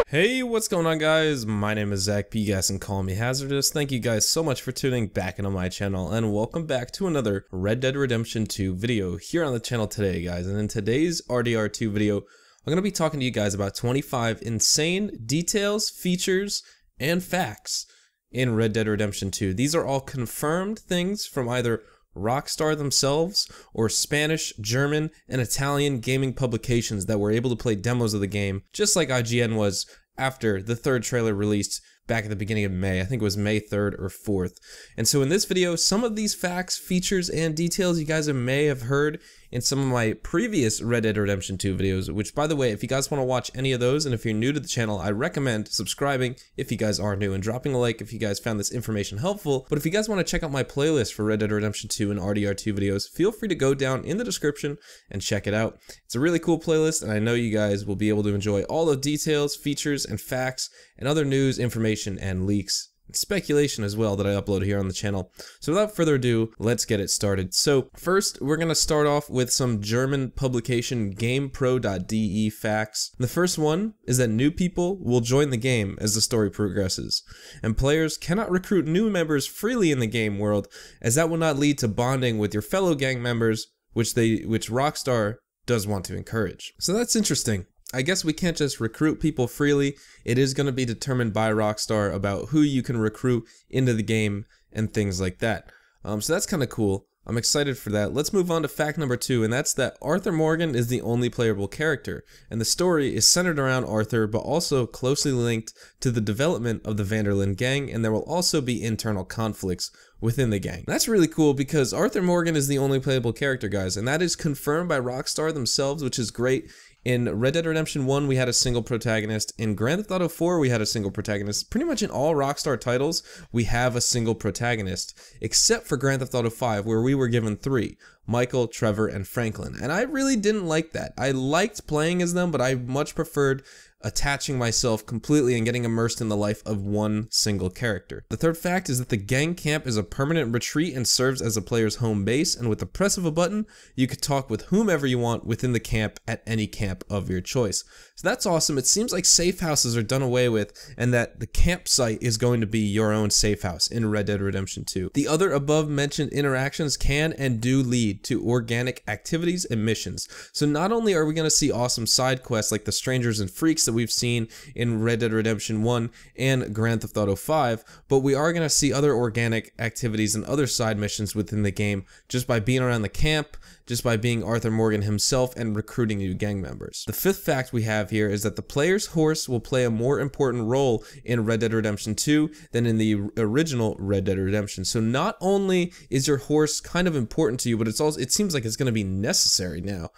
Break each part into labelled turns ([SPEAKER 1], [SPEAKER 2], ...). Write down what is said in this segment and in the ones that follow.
[SPEAKER 1] Hey, what's going on, guys? My name is Zach P. Gas and call me Hazardous. Thank you guys so much for tuning back into my channel, and welcome back to another Red Dead Redemption 2 video here on the channel today, guys. And in today's RDR2 video, I'm going to be talking to you guys about 25 insane details, features, and facts in Red Dead Redemption 2. These are all confirmed things from either ROCKSTAR themselves or Spanish, German, and Italian gaming publications that were able to play demos of the game, just like IGN was after the third trailer released back at the beginning of May. I think it was May 3rd or 4th. And so in this video, some of these facts, features, and details you guys may have heard in some of my previous Red Dead Redemption 2 videos, which, by the way, if you guys want to watch any of those, and if you're new to the channel, I recommend subscribing if you guys are new, and dropping a like if you guys found this information helpful. But if you guys want to check out my playlist for Red Dead Redemption 2 and RDR2 videos, feel free to go down in the description and check it out. It's a really cool playlist, and I know you guys will be able to enjoy all the details, features, and facts, and other news, information, and leaks, and speculation as well that I upload here on the channel. So without further ado, let's get it started. So first, we're going to start off with some German publication GamePro.de facts. The first one is that new people will join the game as the story progresses, and players cannot recruit new members freely in the game world, as that will not lead to bonding with your fellow gang members, which ROCKSTAR does want to encourage. So that's interesting. I guess we can't just recruit people freely. It is going to be determined by ROCKSTAR about who you can recruit into the game and things like that. So that's kind of cool. I'm excited for that. Let's move on to fact number 2, and that's that Arthur Morgan is the only playable character, and the story is centered around Arthur, but also closely linked to the development of the Vanderlyn gang, and there will also be internal conflicts within the gang. That's really cool because Arthur Morgan is the only playable character, guys, and that is confirmed by ROCKSTAR themselves, which is great. In Red Dead Redemption 1, we had a single protagonist. In Grand Theft Auto 4, we had a single protagonist. Pretty much in all ROCKSTAR titles, we have a single protagonist, except for Grand Theft Auto 5, where we were given 3. Michael, Trevor, and Franklin. And I really didn't like that. I liked playing as them, but I much preferred attaching myself completely and getting immersed in the life of one single character. The third fact is that the gang camp is a permanent retreat and serves as a player's home base, and with the press of a button, you could talk with whomever you want within the camp at any camp of your choice. So that's awesome. It seems like safe houses are done away with, and that the campsite is going to be your own safe house in Red Dead Redemption 2. The other above mentioned interactions can and do lead to organic activities and missions. So not only are we going to see awesome side quests like the Strangers and Freaks that we've seen in Red Dead Redemption 1 and Grand Theft Auto 5, but we are going to see other organic activities and other side missions within the game just by being around the camp, just by being Arthur Morgan himself and recruiting new gang members. The fifth fact we have here is that the player's horse will play a more important role in Red Dead Redemption 2 than in the original Red Dead Redemption. So not only is your horse kind of important to you, but it seems like it's going to be necessary now,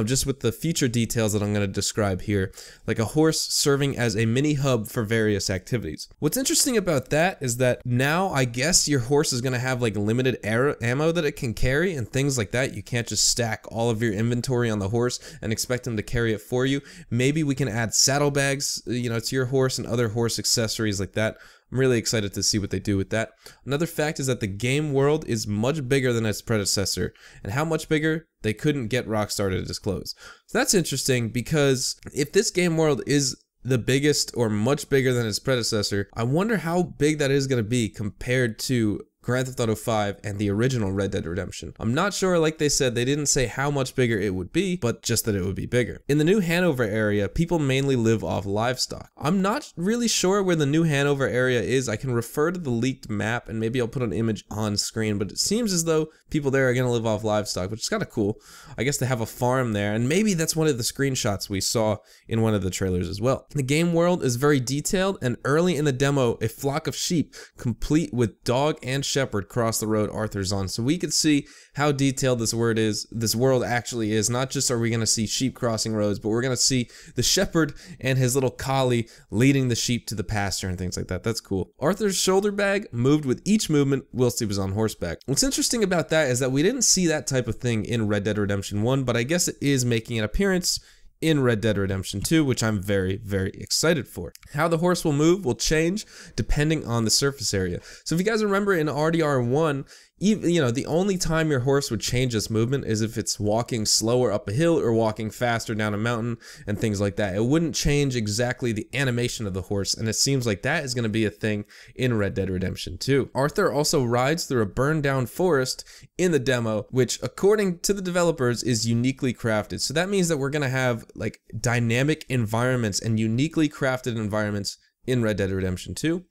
[SPEAKER 1] just with the future details that I'm going to describe here, like a horse serving as a mini hub for various activities. What's interesting about that is that now I guess your horse is going to have like limited ammo that it can carry and things like that. You can't just stack all of your inventory on the horse and expect them to carry it for you. Maybe we can add saddlebags, to your horse and other horse accessories like that. I'm really excited to see what they do with that. Another fact is that the game world is much bigger than its predecessor, and how much bigger they couldn't get ROCKSTAR to disclose. So that's interesting, because if this game world is the biggest or much bigger than its predecessor, I wonder how big that is going to be compared to Grand Theft Auto 5 and the original Red Dead Redemption. I'm not sure, like they said, they didn't say how much bigger it would be, but just that it would be bigger. In the New Hanover area, people mainly live off livestock. I'm not really sure where the New Hanover area is. I can refer to the leaked map, and maybe I'll put an image on screen, but it seems as though people there are going to live off livestock, which is kind of cool. I guess they have a farm there, and maybe that's one of the screenshots we saw in one of the trailers as well. The game world is very detailed, and early in the demo, a flock of sheep, complete with dog and shepherd, cross the road Arthur's on. So we could see how detailed this world actually is. Not just are we going to see sheep crossing roads, but we're going to see the shepherd and his little collie leading the sheep to the pasture and things like that. That's cool. Arthur's shoulder bag moved with each movement whilst he was on horseback. What's interesting about that is that we didn't see that type of thing in Red Dead Redemption 1, but I guess it is making an appearance in Red Dead Redemption 2, which I'm very, very excited for. How the horse will move will change depending on the surface area. So if you guys remember in RDR1, even, you know, the only time your horse would change its movement is if it's walking slower up a hill or walking faster down a mountain and things like that. It wouldn't change exactly the animation of the horse, and it seems like that is going to be a thing in Red Dead Redemption 2. Arthur also rides through a burned down forest in the demo, which according to the developers is uniquely crafted. So that means that we're going to have like dynamic environments and uniquely crafted environments in Red Dead Redemption 2.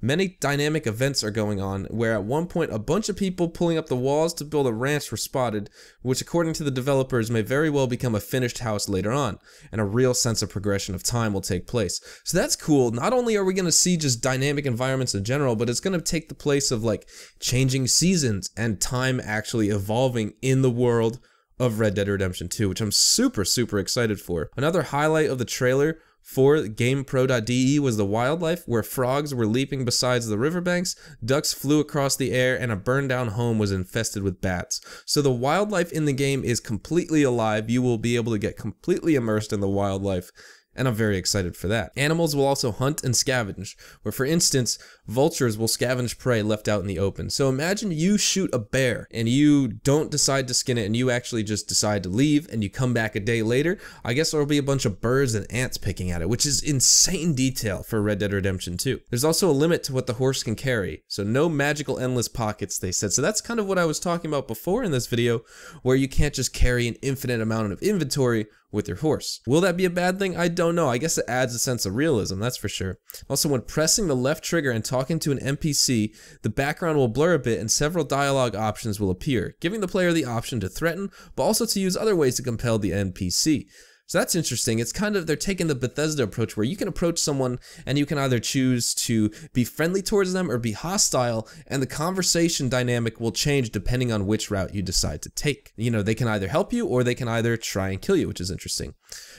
[SPEAKER 1] Many dynamic events are going on, where at one point a bunch of people pulling up the walls to build a ranch were spotted, which according to the developers may very well become a finished house later on, and a real sense of progression of time will take place. So that's cool. Not only are we going to see just dynamic environments in general, but it's going to take the place of like changing seasons and time actually evolving in the world of Red Dead Redemption 2, which I'm super excited for. Another highlight of the trailer for GamePro.de was the wildlife, where frogs were leaping beside the riverbanks, ducks flew across the air, and a burned down home was infested with bats. So the wildlife in the game is completely alive. You will be able to get completely immersed in the wildlife, and I'm very excited for that. Animals will also hunt and scavenge, where for instance, vultures will scavenge prey left out in the open. So imagine you shoot a bear and you don't decide to skin it and you actually just decide to leave and you come back a day later. I guess there'll be a bunch of birds and ants picking at it, which is insane detail for Red Dead Redemption 2. There's also a limit to what the horse can carry, so no magical endless pockets, they said. So that's kind of what I was talking about before in this video, where you can't just carry an infinite amount of inventory with your horse. Will that be a bad thing? I don't know. I guess it adds a sense of realism, that's for sure. Also, when pressing the left trigger and talking to an NPC, the background will blur a bit and several dialogue options will appear, giving the player the option to threaten, but also to use other ways to compel the NPC. So that's interesting. It's kind of, they're taking the Bethesda approach where you can approach someone and you can either choose to be friendly towards them or be hostile, and the conversation dynamic will change depending on which route you decide to take. You know, they can either help you or they can either try and kill you, which is interesting.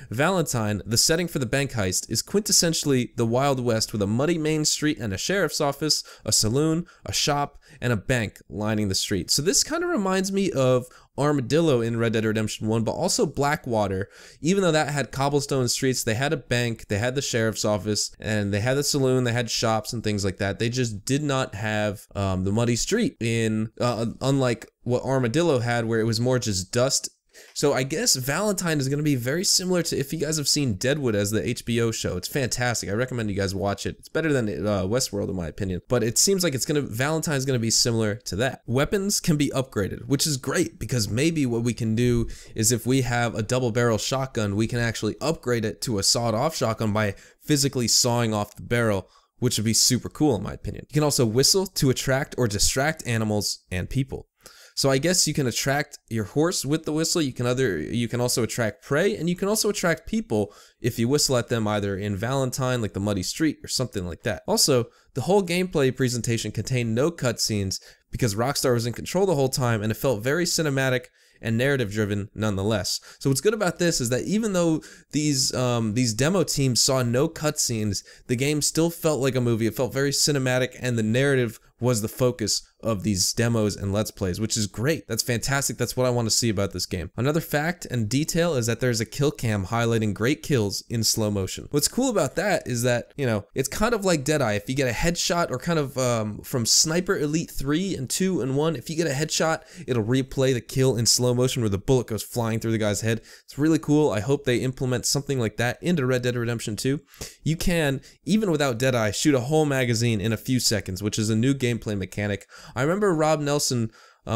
[SPEAKER 1] Valentine, the setting for the bank heist, is quintessentially the Wild West, with a muddy main street and a sheriff's office, a saloon, a shop, and a bank lining the street. So this kind of reminds me of Armadillo in Red Dead Redemption 1, but also Blackwater. Even though that had cobblestone streets, they had a bank, they had the sheriff's office, and they had the saloon, they had shops and things like that. They just did not have the muddy street in, unlike what Armadillo had, where it was more just dust. So I guess Valentine is going to be very similar to, if you guys have seen Deadwood as the HBO show. It's fantastic. I recommend you guys watch it. It's better than Westworld in my opinion, but it seems like Valentine's going to be similar to that. Weapons can be upgraded, which is great, because maybe what we can do is, if we have a double barrel shotgun, we can actually upgrade it to a sawed off shotgun by physically sawing off the barrel, which would be super cool in my opinion. You can also whistle to attract or distract animals and people. So I guess you can attract your horse with the whistle. You can also attract prey, and you can also attract people if you whistle at them, either in Valentine, like the muddy street or something like that. Also, the whole gameplay presentation contained no cutscenes because Rockstar was in control the whole time, and it felt very cinematic and narrative driven nonetheless. So what's good about this is that even though these demo teams saw no cutscenes, the game still felt like a movie. It felt very cinematic, and the narrative was the focus of these demos and Let's Plays, which is great. That's fantastic. That's what I want to see about this game. Another fact and detail is that there's a kill cam highlighting great kills in slow motion. What's cool about that is that, you know, it's kind of like Deadeye. If you get a headshot, or kind of from Sniper Elite 3 and 2 and 1, if you get a headshot, it'll replay the kill in slow motion where the bullet goes flying through the guy's head. It's really cool. I hope they implement something like that into Red Dead Redemption 2. You can, even without Deadeye, shoot a whole magazine in a few seconds, which is a new gameplay mechanic. I remember Rob Nelson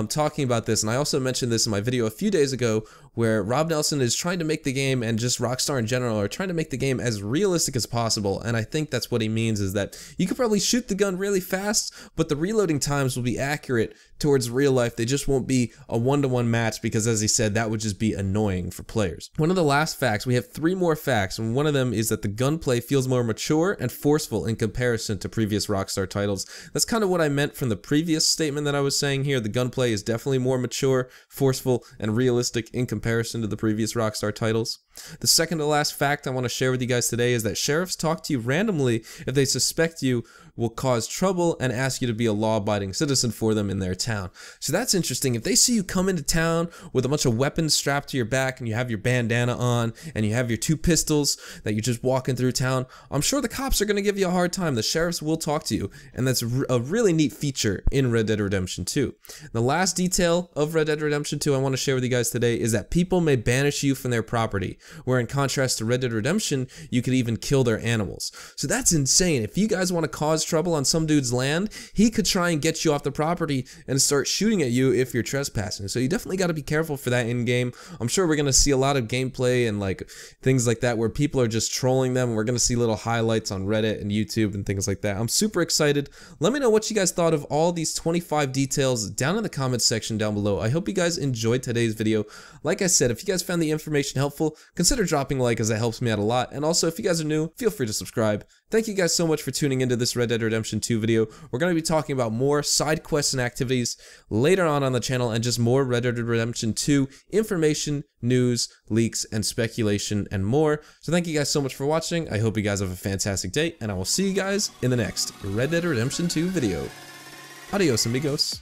[SPEAKER 1] talking about this, and I also mentioned this in my video a few days ago, where Rob Nelson is trying to make the game, and just Rockstar in general are trying to make the game as realistic as possible. And I think that's what he means, is that you could probably shoot the gun really fast, but the reloading times will be accurate towards real life. They just won't be a one-to-one match, because as he said, that would just be annoying for players. One of the last facts, we have 3 more facts, and one of them is that the gunplay feels more mature and forceful in comparison to previous Rockstar titles. That's kind of what I meant from the previous statement that I was saying here. The gunplay is definitely more mature, forceful, and realistic in comparison to the previous Rockstar titles. The second to last fact I want to share with you guys today is that sheriffs talk to you randomly if they suspect you will cause trouble and ask you to be a law-abiding citizen for them in their town. So that's interesting. If they see you come into town with a bunch of weapons strapped to your back and you have your bandana on and you have your 2 pistols that you're just walking through town, I'm sure the cops are going to give you a hard time. The sheriffs will talk to you, and that's a really neat feature in Red Dead Redemption 2. The last detail of Red Dead Redemption 2 I want to share with you guys today is that people may banish you from their property, where in contrast to Red Dead Redemption, you could even kill their animals. So that's insane. If you guys want to cause trouble on some dude's land, he could try and get you off the property and start shooting at you if you're trespassing. So you definitely got to be careful for that in game. I'm sure we're going to see a lot of gameplay and like things like that where people are just trolling them. We're going to see little highlights on Reddit and YouTube and things like that. I'm super excited. Let me know what you guys thought of all these 25 details down in the comments section down below. I hope you guys enjoyed today's video. Like I said, if you guys found the information helpful, consider dropping a like, as that helps me out a lot. And also, if you guys are new, feel free to subscribe. Thank you guys so much for tuning into this Red Dead Redemption 2 video. We're going to be talking about more side quests and activities later on the channel, and just more Red Dead Redemption 2 information, news, leaks, and speculation, and more. So thank you guys so much for watching. I hope you guys have a fantastic day, and I will see you guys in the next Red Dead Redemption 2 video. Adios, amigos.